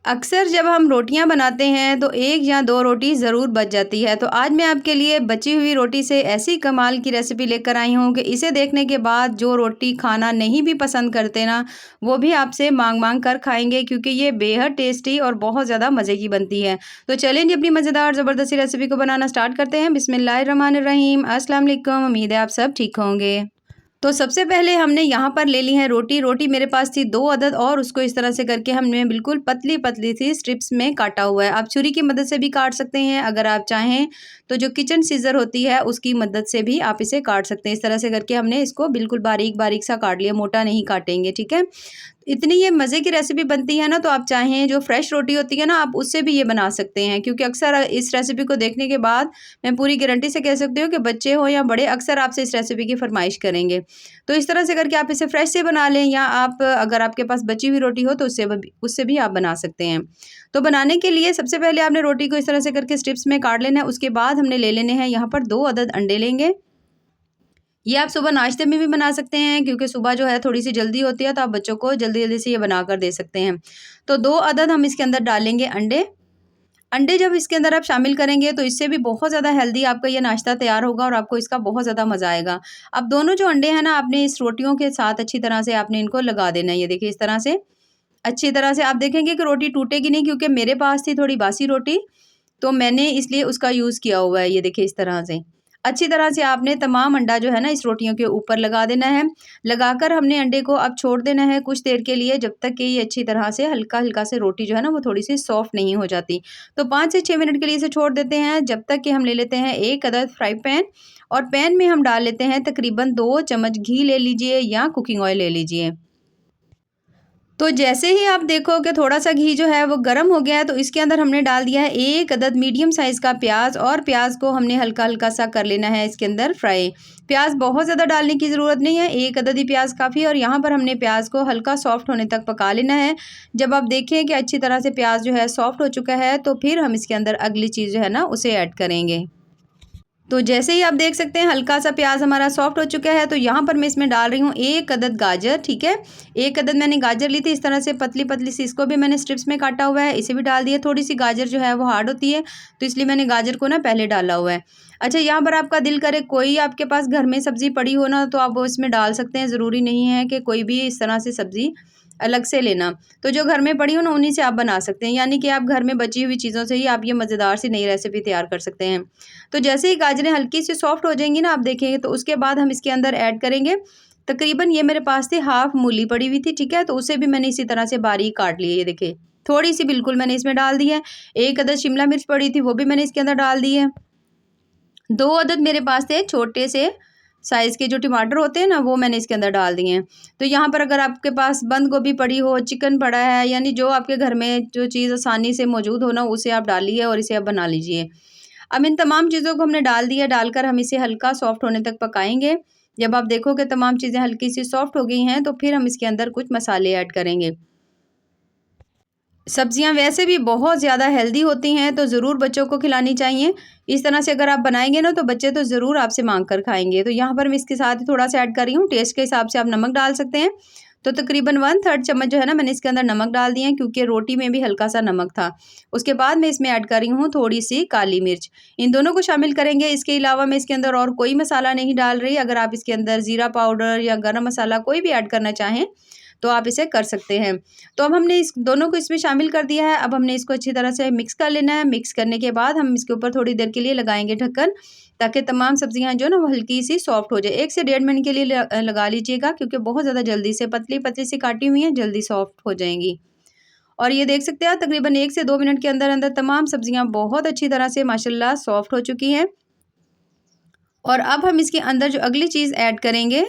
अक्सर जब हम रोटियां बनाते हैं तो 1 या 2 रोटी ज़रूर बच जाती है। तो आज मैं आपके लिए बची हुई रोटी से ऐसी कमाल की रेसिपी लेकर आई हूँ कि इसे देखने के बाद जो रोटी खाना नहीं भी पसंद करते ना, वो भी आपसे माँग-माँग कर खाएँगे क्योंकि ये बेहद टेस्टी और बहुत ज़्यादा मज़े की बनती है। तो चलिए जी अपनी मज़ेदार ज़बरदस्ती रेसिपी को बनाना स्टार्ट करते हैं। बिस्मिल्लाहिर्रहमानिर्रहीम। अस्सलाम वालेकुम। उम्मीद है आप सब ठीक होंगे। तो सबसे पहले हमने यहाँ पर ले ली है रोटी। रोटी मेरे पास थी 2 अदद और उसको इस तरह से करके हमने बिल्कुल पतली-पतली सी स्ट्रिप्स में काटा हुआ है। आप छुरी की मदद से भी काट सकते हैं, अगर आप चाहें तो जो किचन सीज़र होती है उसकी मदद से भी आप इसे काट सकते हैं। इस तरह से करके हमने इसको बिल्कुल बारीक-बारीक सा काट लिया, मोटा नहीं काटेंगे, ठीक है? इतनी ये मज़े की रेसिपी बनती है ना, तो आप चाहें जो फ्रेश रोटी होती है ना, आप उससे भी ये बना सकते हैं क्योंकि अक्सर इस रेसिपी को देखने के बाद मैं पूरी गारंटी से कह सकती हूँ कि बच्चे हो या बड़े अक्सर आपसे इस रेसिपी की फ़रमाइश करेंगे। तो इस तरह से करके आप इसे फ्रेश से बना लें या आप अगर आपके पास बची हुई रोटी हो तो उससे भी आप बना सकते हैं। तो बनाने के लिए सबसे पहले आपने रोटी को इस तरह से करके स्ट्रिप्स में काट लेना है। उसके बाद हमने ले लेने हैं यहाँ पर 2 अदद अंडे लेंगे। ये आप सुबह नाश्ते में भी बना सकते हैं क्योंकि सुबह जो है थोड़ी-सी जल्दी होती है, तो आप बच्चों को जल्दी-जल्दी से ये बनाकर दे सकते हैं। तो 2 अदद हम इसके अंदर डालेंगे अंडे। अंडे जब इसके अंदर आप शामिल करेंगे तो इससे भी बहुत ज़्यादा हेल्दी आपका ये नाश्ता तैयार होगा और आपको इसका बहुत ज़्यादा मज़ा आएगा। अब दोनों जो अंडे हैं ना, आपने इस रोटियों के साथ अच्छी तरह से आपने इनको लगा देना है। ये देखिए इस तरह से, अच्छी तरह से आप देखेंगे कि रोटी टूटेगी नहीं क्योंकि मेरे पास थी थोड़ी बासी रोटी, तो मैंने इसलिए उसका यूज़ किया हुआ है। ये देखिए इस तरह से। अच्छी तरह से आपने तमाम अंडा जो है ना इस रोटियों के ऊपर लगा देना है। लगाकर हमने अंडे को अब छोड़ देना है कुछ देर के लिए, जब तक कि ये अच्छी तरह से हल्का-हल्का से रोटी जो है ना वो थोड़ी-सी सॉफ्ट नहीं हो जाती। तो 5 से 6 मिनट के लिए इसे छोड़ देते हैं, जब तक कि हम ले लेते हैं 1 अदद फ्राई पैन और पैन में हम डाल लेते हैं तकरीबन 2 चम्मच घी ले लीजिए या कुकिंग ऑयल ले लीजिए। तो जैसे ही आप देखो कि थोड़ा-सा घी जो है वो गरम हो गया है, तो इसके अंदर हमने डाल दिया है 1 अदद मीडियम साइज़ का प्याज़ और प्याज़ को हमने हल्का-हल्का सा कर लेना है इसके अंदर फ्राई। प्याज़ बहुत ज़्यादा डालने की ज़रूरत नहीं है, 1 अदद ही प्याज़ काफ़ी है और यहाँ पर हमने प्याज़ को हल्का सॉफ्ट होने तक पका लेना है। जब आप देखें कि अच्छी तरह से प्याज़ जो है सॉफ्ट हो चुका है, तो फिर हम इसके अंदर अगली चीज़ जो है ना उसे ऐड करेंगे। तो जैसे ही आप देख सकते हैं हल्का-सा प्याज़ हमारा सॉफ्ट हो चुका है, तो यहाँ पर मैं इसमें डाल रही हूँ 1 अदद गाजर, ठीक है? 1 अदद मैंने गाजर ली थी, इस तरह से पतली-पतली सी, इसको भी मैंने स्ट्रिप्स में काटा हुआ है, इसे भी डाल दिया। थोड़ी-सी गाजर जो है वो हार्ड होती है, तो इसलिए मैंने गाजर को ना पहले डाला हुआ है। अच्छा, यहाँ पर आपका दिल करे कोई आपके पास घर में सब्ज़ी पड़ी हो ना, तो आप वो इसमें डाल सकते हैं, ज़रूरी नहीं है कि कोई भी इस तरह से सब्ज़ी अलग से लेना। तो जो घर में पड़ी हो ना, उन्हीं से आप बना सकते हैं, यानी कि आप घर में बची हुई चीज़ों से ही आप ये मज़ेदार सी नई रेसिपी तैयार कर सकते हैं। तो जैसे ही गाजरें हल्की सी सॉफ्ट हो जाएँगी ना, आप देखेंगे, तो उसके बाद हम इसके अंदर ऐड करेंगे तकरीबन, ये मेरे पास थी हाफ़ मूली पड़ी हुई थी, ठीक है? तो उसे भी मैंने इसी तरह से बारीक काट ली है, ये देखिए। थोड़ी-सी बिल्कुल मैंने इसमें डाल दी है। 1 अदद शिमला मिर्च पड़ी थी, वो भी मैंने इसके अंदर डाल दी है। 2 अदद मेरे पास थे छोटे से साइज़ के जो टमाटर होते हैं ना, वो मैंने इसके अंदर डाल दिए हैं। तो यहाँ पर अगर आपके पास बंद गोभी पड़ी हो, चिकन पड़ा है, यानी जो आपके घर में जो चीज़ आसानी से मौजूद हो ना, उसे आप डालिए और इसे आप बना लीजिए। अब इन तमाम चीज़ों को हमने डाल दिया, डालकर हम इसे हल्का सॉफ्ट होने तक पकाएँगे। जब आप देखो कि तमाम चीज़ें हल्की-सी सॉफ्ट हो गई हैं, तो फिर हम इसके अंदर कुछ मसाले ऐड करेंगे। सब्जियाँ वैसे भी बहुत ज़्यादा हेल्दी होती हैं, तो ज़रूर बच्चों को खिलानी चाहिए। इस तरह से अगर आप बनाएँगे ना, तो बच्चे तो ज़रूर आपसे माँग कर खाएँगे। तो यहाँ पर मैं इसके साथ ही थोड़ा-सा ऐड कर रही हूँ, टेस्ट के हिसाब से आप नमक डाल सकते हैं। तो तकरीबन 1/3 चम्मच जो है ना, मैंने इसके अंदर नमक डाल दिए हैं क्योंकि रोटी में भी हल्का-सा नमक था। उसके बाद मैं इसमें ऐड कर रही हूँ थोड़ी-सी काली मिर्च। इन दोनों को शामिल करेंगे, इसके अलावा मैं इसके अंदर और कोई मसाला नहीं डाल रही। अगर आप इसके अंदर ज़ीरा पाउडर या गरम मसाला कोई भी ऐड करना चाहें, तो आप इसे कर सकते हैं। तो अब हमने इस दोनों को इसमें शामिल कर दिया है। अब हमने इसको अच्छी तरह से मिक्स कर लेना है। मिक्स करने के बाद हम इसके ऊपर थोड़ी देर के लिए लगाएँगे ढक्कन, ताकि तमाम सब्जियाँ जो है ना वो हल्की-सी सॉफ्ट हो जाए। 1 से डेढ़ मिनट के लिए लगा लीजिएगा क्योंकि बहुत ज़्यादा जल्दी से पतली-पतली सी काटी हुई हैं, जल्दी सॉफ्ट हो जाएँगी। और ये देख सकते हैं आप तकरीबन 1 से 2 मिनट के अंदर-अंदर तमाम सब्जियाँ बहुत अच्छी तरह से माशाल्लाह सॉफ्ट हो चुकी हैं। और अब हम इसके अंदर जो अगली चीज़ ऐड करेंगे,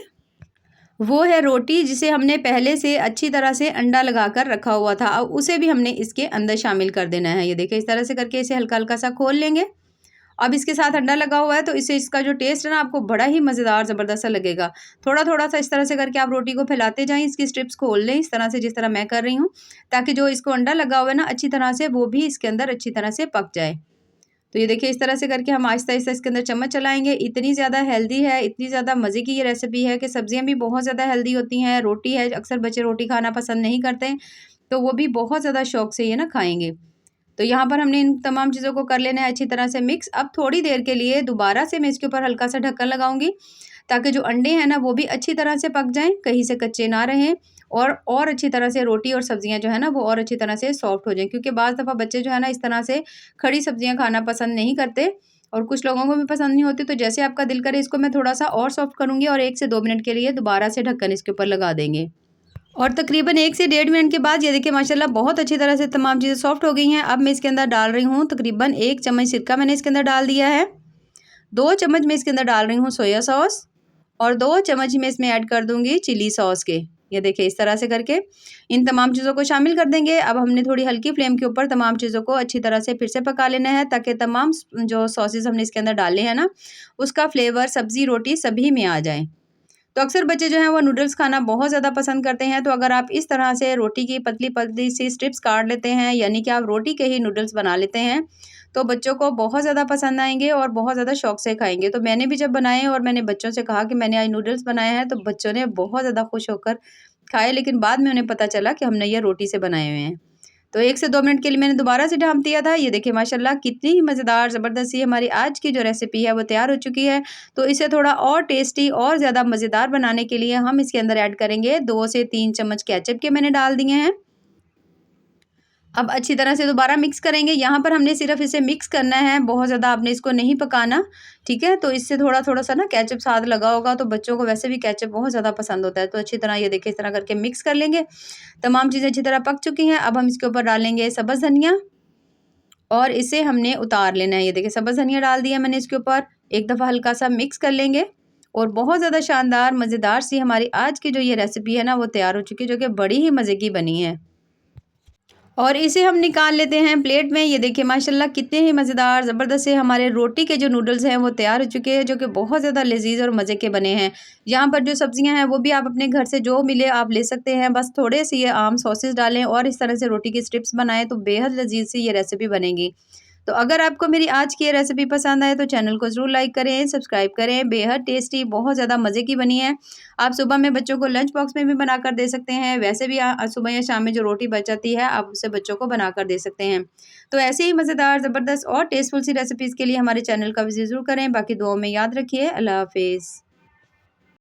वो है रोटी, जिसे हमने पहले से अच्छी तरह से अंडा लगाकर रखा हुआ था। अब उसे भी हमने इसके अंदर शामिल कर देना है। ये देखिए इस तरह से करके इसे हल्का-हल्का सा खोल लेंगे। अब इसके साथ अंडा लगा हुआ है, तो इससे इसका जो टेस्ट है ना आपको बड़ा ही मज़ेदार ज़बरदस्त सा लगेगा। थोड़ा-थोड़ा सा इस तरह से करके आप रोटी को फैलाते जाएँ, इसकी स्ट्रिप्स खोल लें इस तरह से जिस तरह मैं कर रही हूँ, ताकि जो इसको अंडा लगा हुआ है ना अच्छी तरह से वो भी इसके अंदर अच्छी तरह से पक जाए। तो ये देखिए इस तरह से करके हम आहिस्ता-आहिस्ता इसके अंदर चम्मच चलाएँगे। इतनी ज़्यादा हेल्दी है, इतनी ज़्यादा मज़े की ये रेसिपी है कि सब्जियाँ भी बहुत ज़्यादा हेल्दी होती हैं, रोटी है, अक्सर बच्चे रोटी खाना पसंद नहीं करते हैं। तो वो भी बहुत ज़्यादा शौक से ये ना खाएँगे। तो यहाँ पर हमने इन तमाम चीज़ों को कर लेना है अच्छी तरह से मिक्स। अब थोड़ी देर के लिए दोबारा से मैं इसके ऊपर हल्का-सा ढक्कन लगाऊँगी, ताकि जो अंडे हैं ना वो भी अच्छी तरह से पक जाएँ, कहीं से कच्चे ना रहें और अच्छी तरह से रोटी और सब्जियाँ जो है ना वो और अच्छी तरह से सॉफ्ट हो जाएँ। क्योंकि बाज़ दफ़ा बच्चे जो है ना इस तरह से खड़ी सब्जियाँ खाना पसंद नहीं करते और कुछ लोगों को भी पसंद नहीं होती। तो जैसे आपका दिल करे इसको मैं थोड़ा-सा और सॉफ्ट करूँगी और 1 से 2 मिनट के लिए दोबारा से ढक्कन इसके ऊपर लगा देंगे। और तकरीबन 1 से डेढ़ मिनट के बाद ये देखिए माशाल्लाह बहुत अच्छी तरह से तमाम चीज़ें सॉफ्ट हो गई हैं। अब मैं इसके अंदर डाल रही हूँ तकरीबन 1 चम्मच सिरका मैंने इसके अंदर डाल दिया है। 2 चम्मच मैं इसके अंदर डाल रही हूँ सोया सॉस और 2 चम्मच मैं इसमें ऐड कर दूँगी चिली सॉस के। ये देखिए इस तरह से करके इन तमाम चीज़ों को शामिल कर देंगे। अब हमने थोड़ी हल्की फ्लेम के ऊपर तमाम चीज़ों को अच्छी तरह से फिर से पका लेना है, ताकि तमाम जो सॉसेज़ हमने इसके अंदर डाले हैं ना, उसका फ्लेवर सब्ज़ी, रोटी सभी में आ जाए। तो अक्सर बच्चे जो हैं वो नूडल्स खाना बहुत ज़्यादा पसंद करते हैं। तो अगर आप इस तरह से रोटी की पतली-पतली सी स्ट्रिप्स काट लेते हैं, यानी कि आप रोटी के ही नूडल्स बना लेते हैं, तो बच्चों को बहुत ज़्यादा पसंद आएँगे और बहुत ज़्यादा शौक से खाएँगे। तो मैंने भी जब बनाए और मैंने बच्चों से कहा कि मैंने आज नूडल्स बनाए हैं, तो बच्चों ने बहुत ज़्यादा खुश होकर खाए, लेकिन बाद में उन्हें पता चला कि हमने ये रोटी से बनाए हुए हैं। तो 1 से 2 मिनट के लिए मैंने दोबारा से ढाँप दिया था। ये देखिए माशाल्लाह कितनी ही मज़ेदार ज़बरदस्त सी हमारी आज की जो रेसिपी है वो तैयार हो चुकी है। तो इसे थोड़ा और टेस्टी और ज़्यादा मज़ेदार बनाने के लिए हम इसके अंदर ऐड करेंगे 2 से 3 चम्मच केचअप के मैंने डाल दिए हैं। अब अच्छी तरह से दोबारा मिक्स करेंगे। यहाँ पर हमने सिर्फ़ इसे मिक्स करना है, बहुत ज़्यादा आपने इसको नहीं पकाना, ठीक है? तो इससे थोड़ा-थोड़ा सा ना केचअप साथ लगा होगा, तो बच्चों को वैसे भी केचअप बहुत ज़्यादा पसंद होता है। तो अच्छी तरह ये देखिए इस तरह करके मिक्स कर लेंगे। तमाम चीज़ें अच्छी तरह पक चुकी हैं। अब हम इसके ऊपर डालेंगे सब्ज़ धनिया और इसे हमने उतार लेना है। ये देखिए सब्ज़ धनिया डाल दिया मैंने इसके ऊपर, एक दफ़ा हल्का-सा मिक्स कर लेंगे और बहुत ज़्यादा शानदार मज़ेदार सी हमारी आज की जो ये रेसिपी है ना, वो तैयार हो चुकी है, जो कि बड़ी ही मज़े की बनी है। और इसे हम निकाल लेते हैं प्लेट में। ये देखिए माशाल्लाह कितने ही मज़ेदार ज़बरदस्त से हमारे रोटी के जो नूडल्स हैं वो तैयार हो चुके हैं, जो कि बहुत ज़्यादा लज़ीज़ और मज़े के बने हैं। यहाँ पर जो सब्ज़ियाँ हैं वो भी आप अपने घर से जो मिले आप ले सकते हैं। बस थोड़े से ये आम सॉसेस डालें और इस तरह से रोटी की स्ट्रिप्स बनाएँ तो बेहद लज़ीज़ सी ये रेसिपी बनेगी। तो अगर आपको मेरी आज की ये रेसिपी पसंद आए तो चैनल को ज़रूर लाइक करें, सब्सक्राइब करें। बेहद टेस्टी बहुत ज़्यादा मज़े की बनी है। आप सुबह में बच्चों को लंच बॉक्स में भी बनाकर दे सकते हैं। वैसे भी सुबह या शाम में जो रोटी बच जाती है, आप उसे बच्चों को बनाकर दे सकते हैं। तो ऐसे ही मज़ेदार, ज़बरदस्त और टेस्टफुल सी रेसिपीज़ के लिए हमारे चैनल का विज़िट ज़रूर करें। बाकी दुआओं में याद रखिए। अल्लाह हाफ़िज़।